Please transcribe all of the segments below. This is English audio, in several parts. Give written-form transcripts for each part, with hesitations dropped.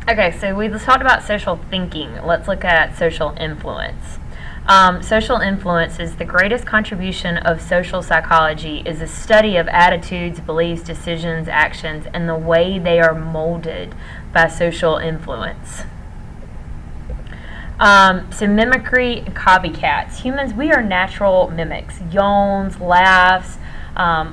Okay, so we talked about social thinking. Let's look at social influence. Social influence is the greatest contribution of social psychology is a study of attitudes, beliefs, decisions, actions, and the way they are molded by social influence. So mimicry and copycats. Humans, we are natural mimics. Yawns, laughs,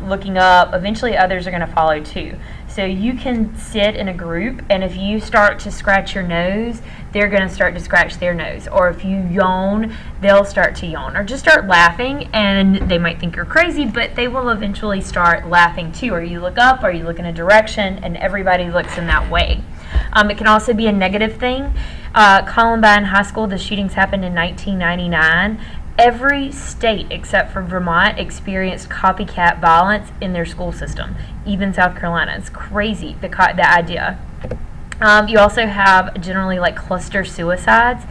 looking up. Eventually others are going to follow too. So you can sit in a group, and if you start to scratch your nose, they're going to start to scratch their nose. Or if you yawn, they'll start to yawn. Or just start laughing, and they might think you're crazy, but they will eventually start laughing too. Or you look up, or you look in a direction, and everybody looks in that way. It can also be a negative thing. Columbine High School, the shootings happened in 1999. Every state except for Vermont experienced copycat violence in their school system, even South Carolina. It's crazy, the idea. You also have generally like cluster suicides.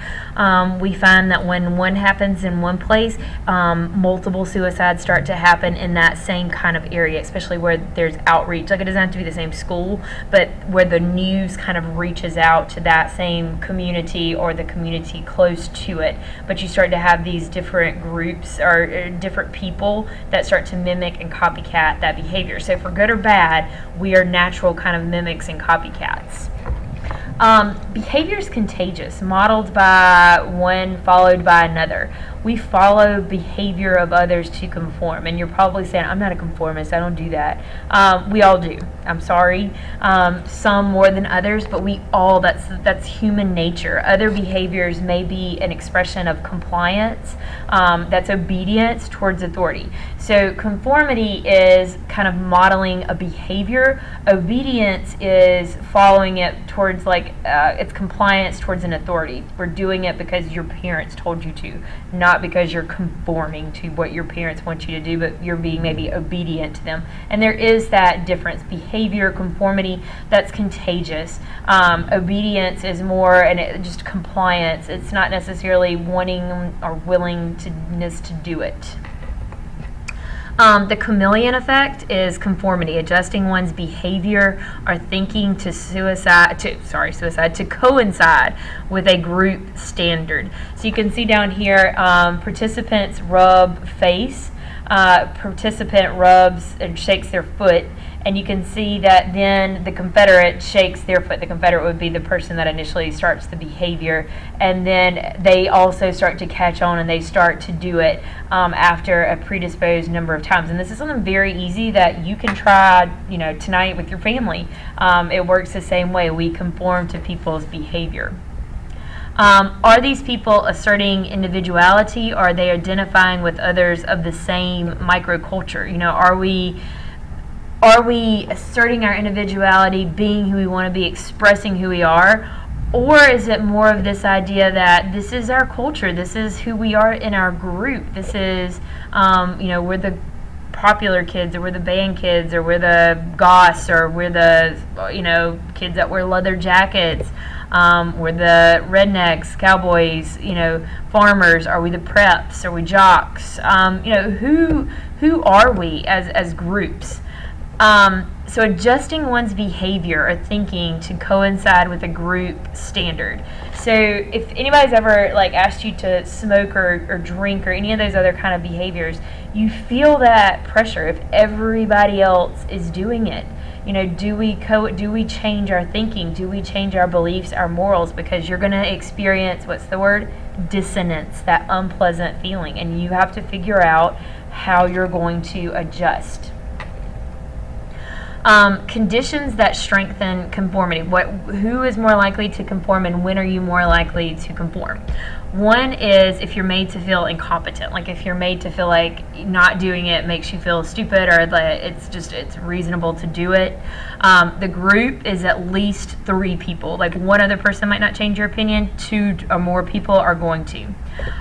We find that when one happens in one place, multiple suicides start to happen in that same kind of area, especially where there's outreach. Like, it doesn't have to be the same school, but where the news kind of reaches out to that same community or the community close to it. But you start to have these different groups or different people that start to mimic and copycat that behavior. So for good or bad, we are natural kind of mimics and copycats. Behavior is contagious, modeled by one, followed by another. We follow behavior of others to conform. And you're probably saying, I'm not a conformist, I don't do that. We all do. I'm sorry. Some more than others, but we all, that's human nature. Other behaviors may be an expression of compliance, that's obedience towards authority. So conformity is kind of modeling a behavior. Obedience is following it towards it's compliance towards an authority. We're doing it because your parents told you to, not because you're conforming to what your parents want you to do, but you're being maybe obedient to them. And there is that difference. Behavior, conformity, that's contagious. Obedience is more just compliance. It's not necessarily wanting or willingness to do it. The chameleon effect is conformity, adjusting one's behavior or thinking to coincide with a group standard. So you can see down here, participants rub face, participant rubs and shakes their foot, and you can see that then the confederate shakes their foot. The confederate would be the person that initially starts the behavior, and then they also start to catch on and they start to do it after a predisposed number of times. And this is something very easy that you can try, tonight with your family. It works the same way. We conform to people's behavior. Are these people asserting individuality, or are they identifying with others of the same microculture? Are we asserting our individuality, being who we want to be, expressing who we are? Or is it more of this idea that this is our culture, this is who we are in our group, this is, we're the popular kids, or we're the band kids, or we're the goths, or we're the, kids that wear leather jackets, we're the rednecks, cowboys, farmers, are we the preps, are we jocks? Who are we as groups? So adjusting one's behavior or thinking to coincide with a group standard. So if anybody's ever asked you to smoke or drink or any of those other kind of behaviors, you feel that pressure if everybody else is doing it. Do we change our thinking? Do we change our beliefs, our morals? Because you're going to experience, dissonance, that unpleasant feeling, and you have to figure out how you're going to adjust. Conditions that strengthen conformity. Who is more likely to conform, and when are you more likely to conform? One is if you're made to feel incompetent, like if you're made to feel like not doing it makes you feel stupid, or that it's reasonable to do it. The group is at least 3 people. Like, one other person might not change your opinion, 2 or more people are going to.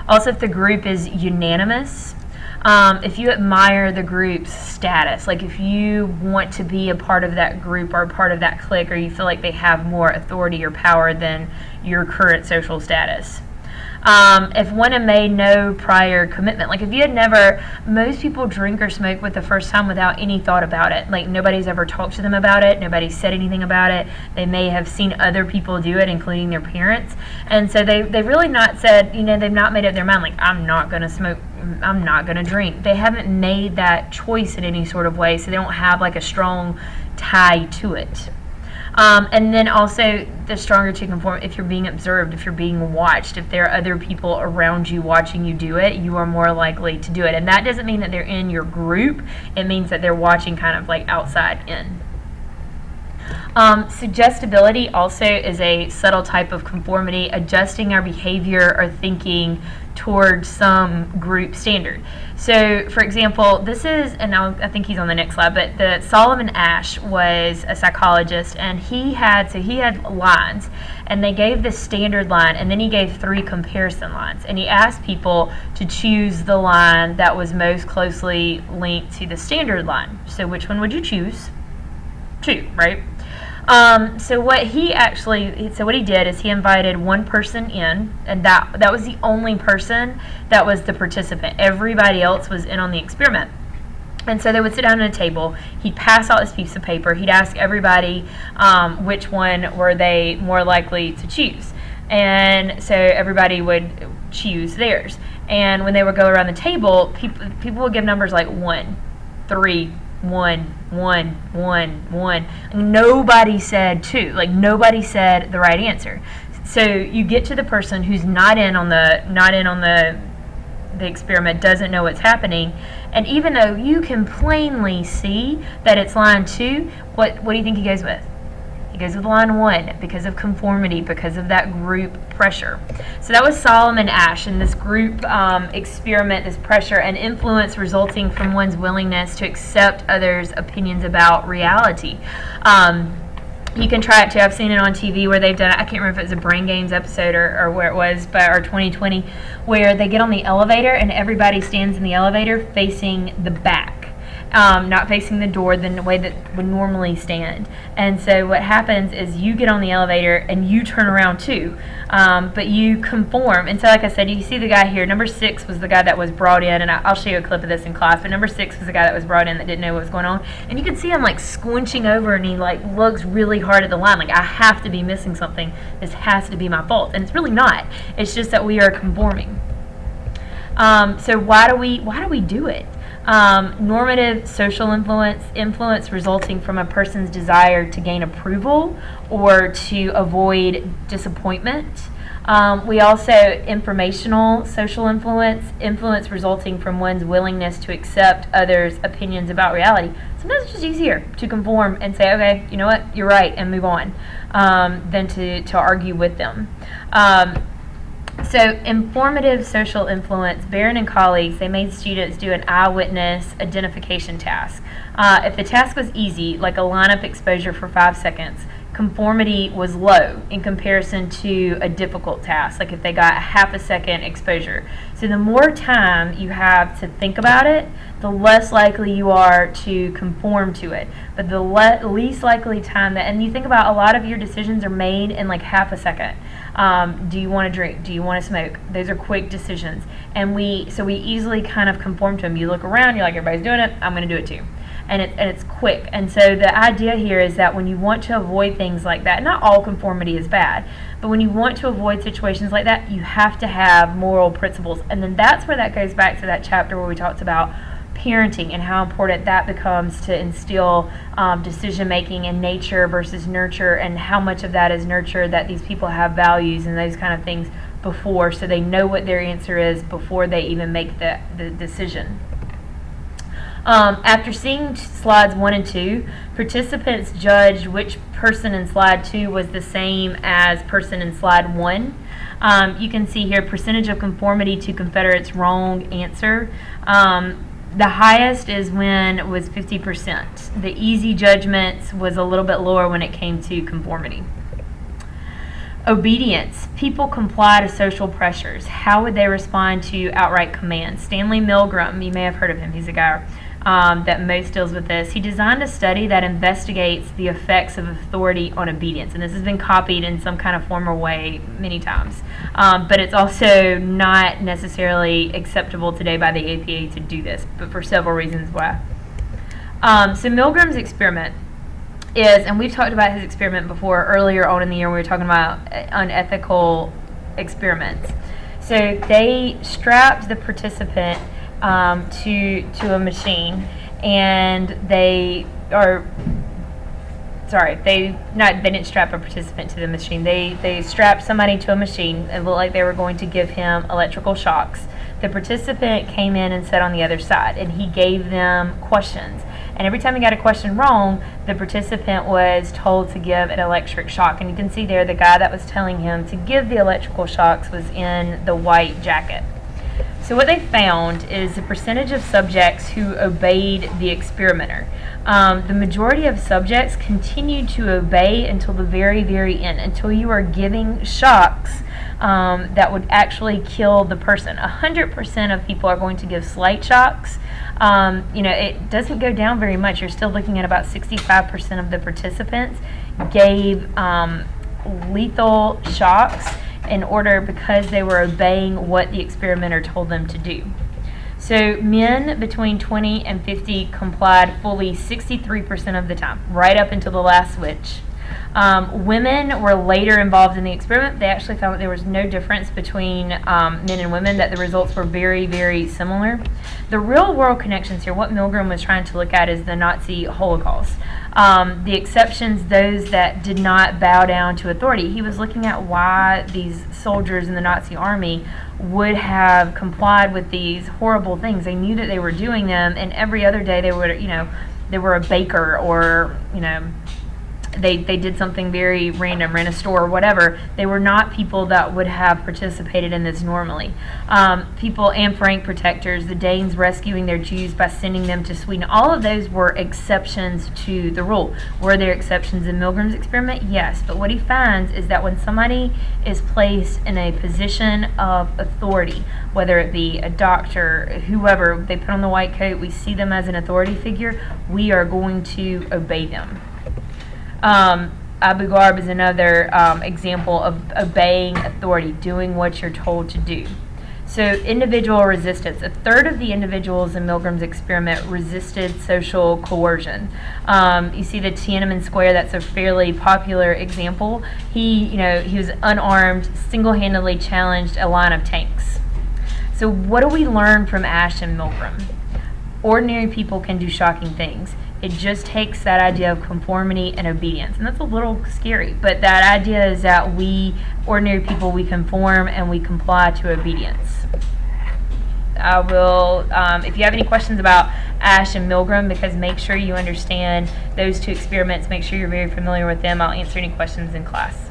Also, if the group is unanimous, if you admire the group's status, like if you want to be a part of that group or a part of that clique, or you feel like they have more authority or power than your current social status. If one had made no prior commitment, like if you had never, most people drink or smoke with the first time without any thought about it. Like nobody's ever talked to them about it, nobody's said anything about it. They may have seen other people do it, including their parents, and so they've really not said, they've not made up their mind, like, I'm not going to smoke, I'm not going to drink. They haven't made that choice in any sort of way, so they don't have like a strong tie to it. And then also the stronger to conform, if you're being observed, if you're being watched, if there are other people around you watching you do it, you are more likely to do it. And that doesn't mean that they're in your group, it means that they're watching kind of like outside in. Suggestibility also is a subtle type of conformity, adjusting our behavior or thinking towards some group standard. So, for example, this is, and I think he's on the next slide, but the Solomon Asch was a psychologist, and he had lines, and they gave the standard line, and then he gave 3 comparison lines, and he asked people to choose the line that was most closely linked to the standard line. So which one would you choose? 2, right? So what he did is he invited one person in, and that was the only person that was the participant. Everybody else was in on the experiment. And so they would sit down at a table, he'd pass out this piece of paper, he'd ask everybody which one were they more likely to choose. And so everybody would choose theirs. And when they would go around the table, people would give numbers like 1, 3, 1, 1, 1, 1. Nobody said 2. Like nobody said the right answer. So you get to the person who's not in on the experiment, doesn't know what's happening, and even though you can plainly see that it's line 2, what do you think he goes with? He goes with line 1 because of conformity, because of that group pressure. So that was Solomon Asch, and this group experiment, this pressure and influence resulting from one's willingness to accept others' opinions about reality. You can try it too. I've seen it on TV where they've done it. I can't remember if it was a Brain Games episode or where it was, or 2020, where they get on the elevator and everybody stands in the elevator facing the back. Not facing the door the way that would normally stand. And so what happens is you get on the elevator and you turn around too, but you conform. And so like I said, you see the guy here, number 6 was the guy that was brought in, and I'll show you a clip of this in class, but number 6 was the guy that was brought in that didn't know what was going on. And you can see him like squinching over, and he like looks really hard at the line, like I have to be missing something, this has to be my fault. And it's really not, it's just that we are conforming. So why do we do it? Normative social influence resulting from a person's desire to gain approval or to avoid disappointment. We also informational social influence resulting from one's willingness to accept others' opinions about reality. Sometimes it's just easier to conform and say, okay, you know what, you're right, and move on, than to argue with them. So informative social influence, Barron and colleagues, they made students do an eyewitness identification task. If the task was easy, like a lineup exposure for 5 seconds, conformity was low in comparison to a difficult task, like if they got half a second exposure. So the more time you have to think about it, the less likely you are to conform to it. But the least likely time and you think about, a lot of your decisions are made in like half a second. Do you want to drink? Do you want to smoke? Those are quick decisions. And we easily kind of conform to them. You look around, you're like, everybody's doing it, I'm going to do it too. And it's quick. And so the idea here is that when you want to avoid things like that, not all conformity is bad, but when you want to avoid situations like that, you have to have moral principles. And then that's where that goes back to that chapter where we talked about parenting and how important that becomes to instill decision making and nature versus nurture, and how much of that is nurture, that these people have values and those kind of things before, so they know what their answer is before they even make the decision. After seeing slides 1 and 2, participants judged which person in slide 2 was the same as person in slide 1. You can see here percentage of conformity to Confederates' wrong answer. The highest is when it was 50%. The easy judgments was a little bit lower when it came to conformity. Obedience. People comply to social pressures. How would they respond to outright commands? Stanley Milgram, you may have heard of him, he's a guy. that most deals with this. He designed a study that investigates the effects of authority on obedience, and this has been copied in some kind of formal way many times. But it's also not necessarily acceptable today by the APA to do this, but for several reasons why. So Milgram's experiment is, and we've talked about his experiment before earlier on in the year when we were talking about unethical experiments. So they strapped the participant to a machine, and they didn't strap a participant to the machine. They strapped somebody to a machine. It looked like they were going to give him electrical shocks. The participant came in and sat on the other side, and he gave them questions. And every time he got a question wrong, the participant was told to give an electric shock. And you can see there the guy that was telling him to give the electrical shocks was in the white jacket. So what they found is the percentage of subjects who obeyed the experimenter. The majority of subjects continued to obey until the very, very end, until you are giving shocks that would actually kill the person. 100% of people are going to give slight shocks. It doesn't go down very much. You're still looking at about 65% of the participants gave lethal shocks because they were obeying what the experimenter told them to do. So men between 20 and 50 complied fully 63% of the time, right up until the last switch. Women were later involved in the experiment. They actually found that there was no difference between men and women, that the results were very, very similar. The real world connections here, what Milgram was trying to look at, is the Nazi Holocaust. The exceptions, those that did not bow down to authority. He was looking at why these soldiers in the Nazi army would have complied with these horrible things. They knew that they were doing them, and every other day they were a baker, or they did something very random, ran a store or whatever. They were not people that would have participated in this normally. People, Anne Frank protectors, the Danes rescuing their Jews by sending them to Sweden, all of those were exceptions to the rule. Were there exceptions in Milgram's experiment? Yes, but what he finds is that when somebody is placed in a position of authority, whether it be a doctor, whoever, they put on the white coat, we see them as an authority figure, we are going to obey them. Abu Ghraib is another example of obeying authority, doing what you're told to do. So individual resistance. A third of the individuals in Milgram's experiment resisted social coercion. You see the Tiananmen Square, that's a fairly popular example. He was unarmed, single-handedly challenged a line of tanks. So what do we learn from Asch and Milgram? Ordinary people can do shocking things. It just takes that idea of conformity and obedience. And that's a little scary, but that idea is that we, ordinary people, we conform and we comply to obedience. I will, if you have any questions about Asch and Milgram, because make sure you understand those two experiments, make sure you're very familiar with them, I'll answer any questions in class.